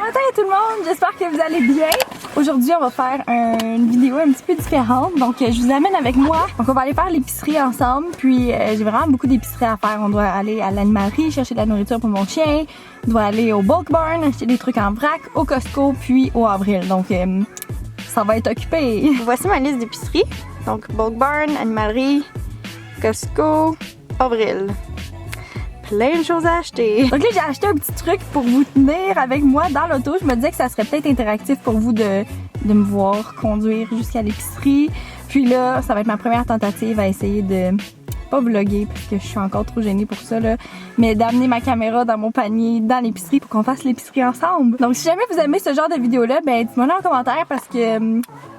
matin tout le monde, j'espère que vous allez bien. Aujourd'hui, on va faire une vidéo un petit peu différente. Donc, je vous amène avec moi. Donc, on va aller faire l'épicerie ensemble. Puis, j'ai vraiment beaucoup d'épicerie à faire. On doit aller à l'animalerie, chercher de la nourriture pour mon chien. On doit aller au Bulk Barn, acheter des trucs en vrac, au Costco, puis au Avril. Donc, ça va être occupé. Voici ma liste d'épicerie. Donc, Bulk Barn, animalerie, Costco, Avril. Plein de choses à acheter. Donc là, j'ai acheté un petit truc pour vous tenir avec moi dans l'auto. Je me disais que ça serait peut-être interactif pour vous de me voir conduire jusqu'à l'épicerie. Puis là, ça va être ma première tentative à essayer de pas vlogger parce que je suis encore trop gênée pour ça là, mais d'amener ma caméra dans mon panier dans l'épicerie pour qu'on fasse l'épicerie ensemble. Donc si jamais vous aimez ce genre de vidéo là, ben dites-moi en commentaire parce que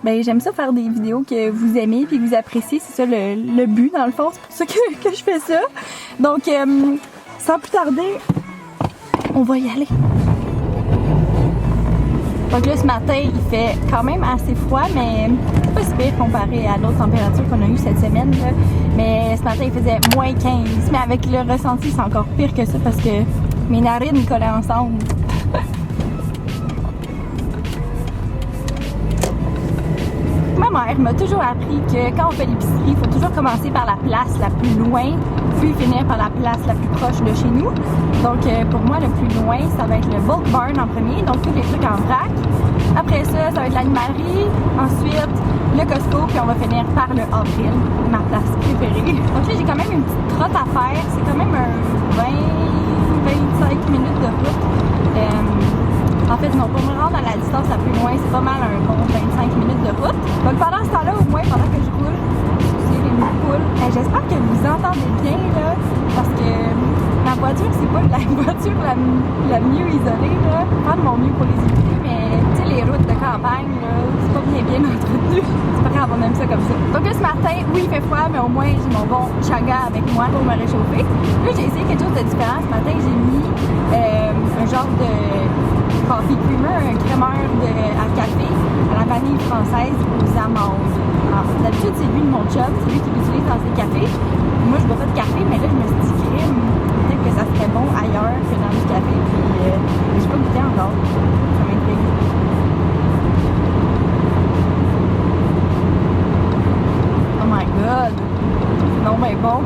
ben j'aime ça faire des vidéos que vous aimez puis que vous appréciez, c'est ça le but dans le fond, c'est pour ça que je fais ça. Donc sans plus tarder, on va y aller. Donc là, ce matin, il fait quand même assez froid, mais c'est pas si pire comparé à l'autre température qu'on a eu cette semaine. Là. Mais ce matin, il faisait moins 15. Mais avec le ressenti, c'est encore pire que ça parce que mes narines collaient ensemble. Ma mère m'a toujours appris que quand on fait l'épicerie, il faut toujours commencer par la place la plus loin, puis finir par la place la plus proche de chez nous. Donc pour moi, le plus loin, ça va être le Bulk Barn en premier, donc tous les trucs en vrac. Après ça, ça va être l'animalerie, ensuite le Costco, puis on va finir par le Avril, ma place préférée. Donc là, j'ai quand même une petite trotte à faire, c'est quand même un 20-25 minutes de route. En fait, non, pour me rendre à la distance la plus loin, c'est pas mal un bon 25 minutes de route. Donc pendant ce temps-là, au moins, pendant que je roule, excusez les moules poules, j'espère que vous entendez bien, là, parce que ma voiture, c'est pas la voiture la mieux isolée, là. Je vais faire de mon mieux pour les éviter, mais tu sais, les routes de campagne, là, c'est pas bien entretenues. C'est pas grave, on aime ça comme ça. Donc là, ce matin, oui, il fait froid, mais au moins, j'ai mon bon chaga avec moi pour me réchauffer. Là, j'ai essayé quelque chose de différent. Ce matin, j'ai mis un genre de coffee creamer, un crémeur à café à la vanille française aux amandes. D'habitude, c'est lui de mon chum, c'est lui qui l'utilise dans ses cafés. Moi, je bois pas de café, mais là, je me suis dit, crème, peut-être que ça serait bon ailleurs que dans du café. Puis, j'ai pas goûté encore. Ça m'intrigue. Oh my god! Non, mais bon.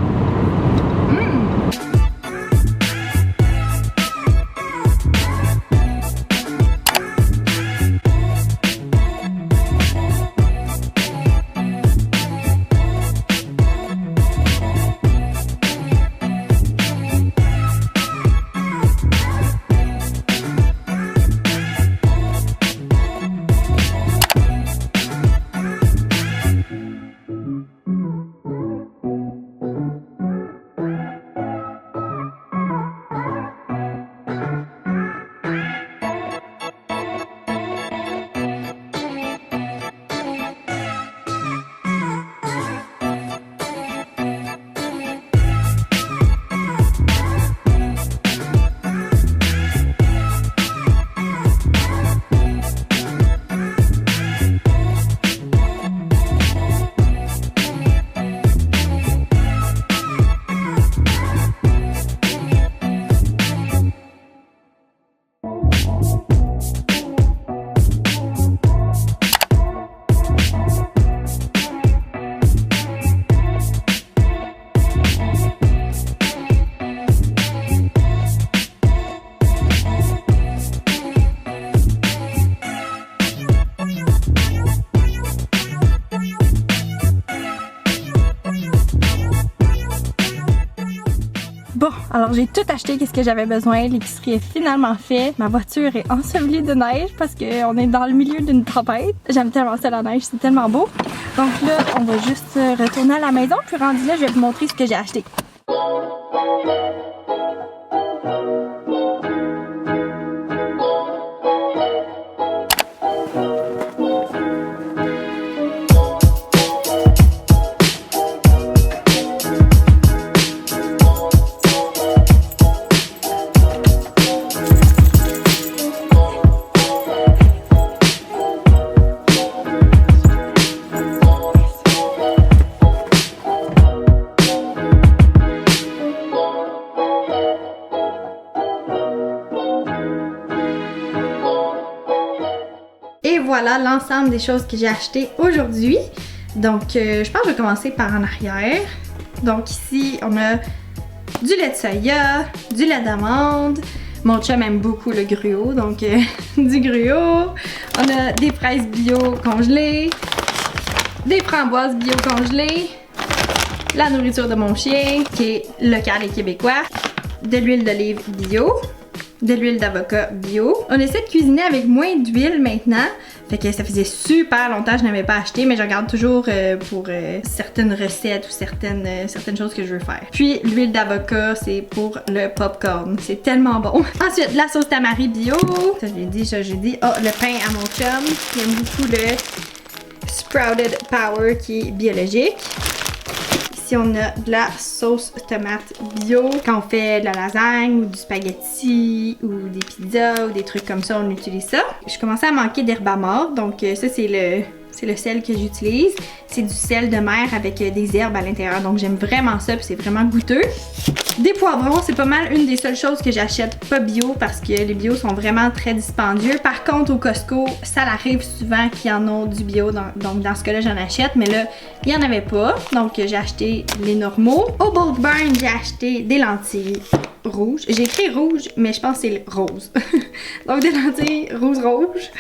Bon, alors j'ai tout acheté, qu'est-ce que j'avais besoin. L'épicerie est finalement faite. Ma voiture est ensevelie de neige parce qu'on est dans le milieu d'une tempête. J'aime tellement ça la neige, c'est tellement beau. Donc là, on va juste retourner à la maison. Puis rendu là, je vais vous montrer ce que j'ai acheté. voilà l'ensemble des choses que j'ai achetées aujourd'hui. Donc, je pense que je vais commencer par en arrière. Donc ici, on a du lait de soya, du lait d'amande. Mon chum aime beaucoup le gruau, donc du gruau. On a des fraises bio congelées, des framboises bio congelées, la nourriture de mon chien qui est locale et québécois, de l'huile d'olive bio, de l'huile d'avocat bio. On essaie de cuisiner avec moins d'huile maintenant. Fait que ça faisait super longtemps que je n'avais pas acheté, mais je regarde toujours pour certaines recettes ou certaines choses que je veux faire. Puis l'huile d'avocat, c'est pour le popcorn. C'est tellement bon. Ensuite, la sauce tamari bio. Ça, j'ai dit. Oh, le pain à mon chum. Il aime beaucoup le Sprouted Power qui est biologique. Ici, on a de la sauce tomate bio. Quand on fait de la lasagne ou du spaghetti ou des pizzas ou des trucs comme ça, on utilise ça. Je commençais à manquer d'herbe mort, donc ça, c'est le sel que j'utilise. C'est du sel de mer avec des herbes à l'intérieur, donc j'aime vraiment ça, puis c'est vraiment goûteux. Des poivrons, c'est pas mal une des seules choses que j'achète pas bio parce que les bio sont vraiment très dispendieux. Par contre, au Costco, ça arrive souvent qu'ils en ont du bio, donc dans ce cas-là, j'en achète, mais là, il y en avait pas, donc j'ai acheté les normaux. Au Bulk Barn, j'ai acheté des lentilles rouges. J'ai écrit rouge, mais je pense que c'est rose. Donc des lentilles rouges.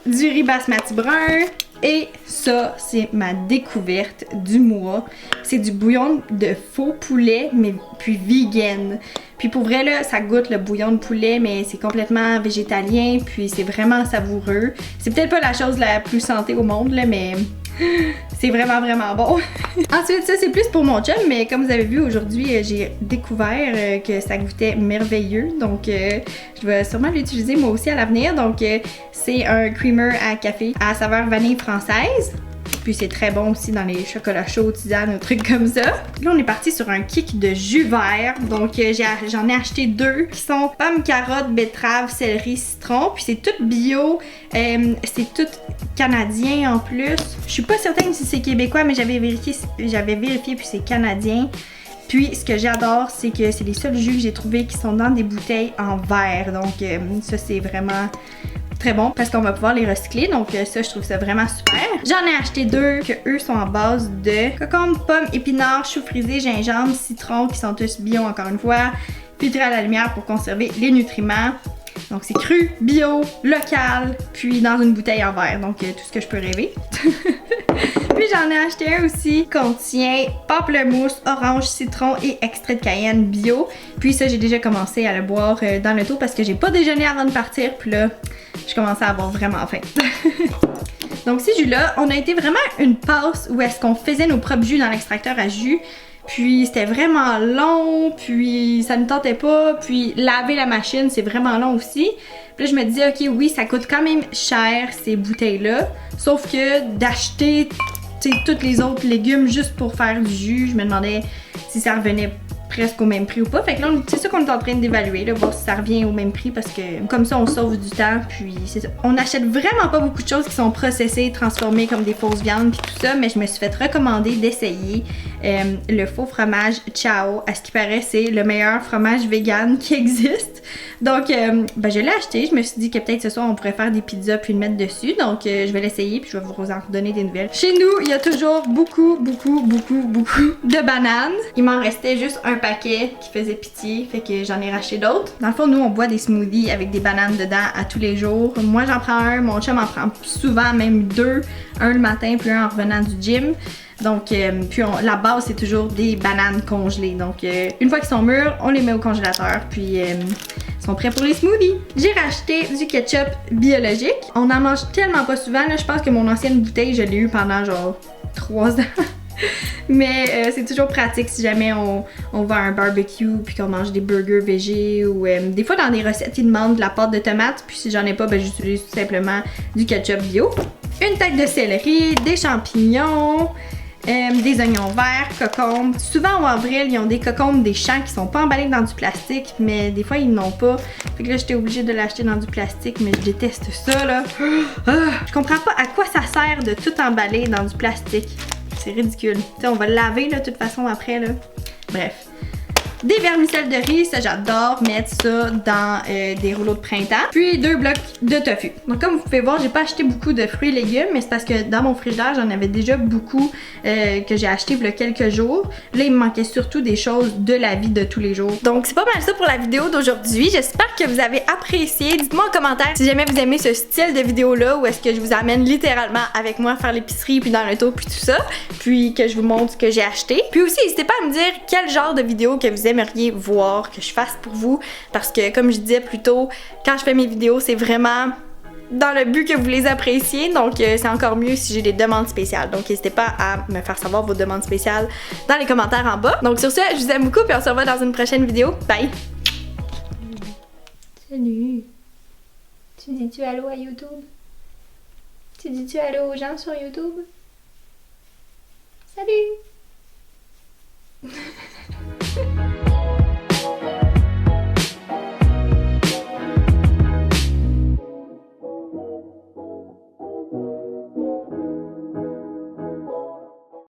Du riz basmati brun. Et ça, c'est ma découverte du mois. C'est du bouillon de faux poulet, mais puis vegan. Puis pour vrai, là, ça goûte le bouillon de poulet, mais c'est complètement végétalien, puis c'est vraiment savoureux. C'est peut-être pas la chose la plus santé au monde, là, mais c'est vraiment, vraiment bon. Ensuite, ça, c'est plus pour mon chum, mais comme vous avez vu, aujourd'hui, j'ai découvert que ça goûtait merveilleux. Donc, je vais sûrement l'utiliser moi aussi à l'avenir. Donc, c'est un creamer à café à saveur vanille française. Puis c'est très bon aussi dans les chocolats chauds, tisanes, trucs comme ça. Là, on est parti sur un kick de jus vert. Donc, j'en ai acheté 2 qui sont pommes, carottes, betterave, céleri, citron. Puis c'est tout bio. C'est tout canadien en plus. Je suis pas certaine si c'est québécois, mais j'avais vérifié puis c'est canadien. Puis, ce que j'adore, c'est que c'est les seuls jus que j'ai trouvés qui sont dans des bouteilles en verre. Donc, ça, c'est vraiment très bon parce qu'on va pouvoir les recycler. Donc, ça, je trouve ça vraiment super. J'en ai acheté 2 que eux sont en base de concombre, pommes, épinards, choux frisés, gingembre, citron, qui sont tous bio encore une fois, filtrés à la lumière pour conserver les nutriments. Donc, c'est cru, bio, local, puis dans une bouteille en verre. Donc, tout ce que je peux rêver. Puis j'en ai acheté un aussi, contient pamplemousse, orange, citron et extrait de cayenne bio. Puis ça, j'ai déjà commencé à le boire dans l'auto parce que j'ai pas déjeuné avant de partir. Puis là, je commençais à avoir vraiment faim. Donc ces jus-là, on a été vraiment une passe où est-ce qu'on faisait nos propres jus dans l'extracteur à jus. Puis c'était vraiment long, puis ça ne tentait pas, puis laver la machine, c'est vraiment long aussi. Puis là, je me disais, ok, oui, ça coûte quand même cher ces bouteilles-là, sauf que d'acheter tous les autres légumes juste pour faire du jus, je me demandais si ça revenait presque au même prix ou pas. Fait que là, c'est ça qu'on est en train d'évaluer, voir si ça revient au même prix parce que comme ça, on sauve du temps. Puis c'est ça. On n'achète vraiment pas beaucoup de choses qui sont processées, transformées comme des fausses viandes puis tout ça, mais je me suis fait recommander d'essayer le faux fromage Ciao. À ce qui paraît, c'est le meilleur fromage vegan qui existe. Donc, je l'ai acheté. Je me suis dit que peut-être ce soir, on pourrait faire des pizzas puis le mettre dessus. Donc, je vais l'essayer puis je vais vous en redonner des nouvelles. Chez nous, il y a toujours beaucoup de bananes. Il m'en restait juste un paquet qui faisait pitié, fait que j'en ai racheté d'autres. Dans le fond, nous, on boit des smoothies avec des bananes dedans à tous les jours. Moi, j'en prends un, mon chum en prend souvent, même 2. Un le matin, puis un en revenant du gym. Donc, puis la base, c'est toujours des bananes congelées. Donc, une fois qu'ils sont mûrs, on les met au congélateur, puis ils sont prêts pour les smoothies. J'ai racheté du ketchup biologique. On en mange tellement pas souvent, là, je pense que mon ancienne bouteille, je l'ai eue pendant genre 3 ans. Mais c'est toujours pratique si jamais on va à un barbecue puis qu'on mange des burgers végés ou des fois dans des recettes ils demandent de la pâte de tomate, puis si j'en ai pas, j'utilise tout simplement du ketchup bio. Une tête de céleri, des champignons, des oignons verts, cocombes. Souvent au avril, ils ont des cocombes des champs qui sont pas emballés dans du plastique, mais des fois ils n'ont pas. Fait que là j'étais obligée de l'acheter dans du plastique, mais je déteste ça là. Je comprends pas à quoi ça sert de tout emballer dans du plastique. C'est ridicule. T'sais, on va le laver là, de toute façon après là. Bref. des vermicelles de riz, ça j'adore mettre ça dans des rouleaux de printemps. Puis 2 blocs de tofu. Donc comme vous pouvez voir, j'ai pas acheté beaucoup de fruits et légumes, mais c'est parce que dans mon frigidaire, j'en avais déjà beaucoup que j'ai acheté il y a quelques jours. Là, il me manquait surtout des choses de la vie de tous les jours. Donc c'est pas mal ça pour la vidéo d'aujourd'hui. J'espère que vous avez apprécié. Dites-moi en commentaire si jamais vous aimez ce style de vidéo-là ou est-ce que je vous amène littéralement avec moi faire l'épicerie puis dans l'auto puis tout ça. Puis que je vous montre ce que j'ai acheté. Puis aussi, n'hésitez pas à me dire quel genre de vidéo que vous aimeriez voir, que je fasse pour vous. Parce que comme je disais plus tôt, quand je fais mes vidéos, c'est vraiment dans le but que vous les appréciez. Donc c'est encore mieux si j'ai des demandes spéciales. Donc n'hésitez pas à me faire savoir vos demandes spéciales dans les commentaires en bas. Donc sur ce, je vous aime beaucoup puis on se revoit dans une prochaine vidéo. Bye! Salut! Tu dis-tu allô à YouTube? Tu dis-tu allô aux gens sur YouTube? Salut!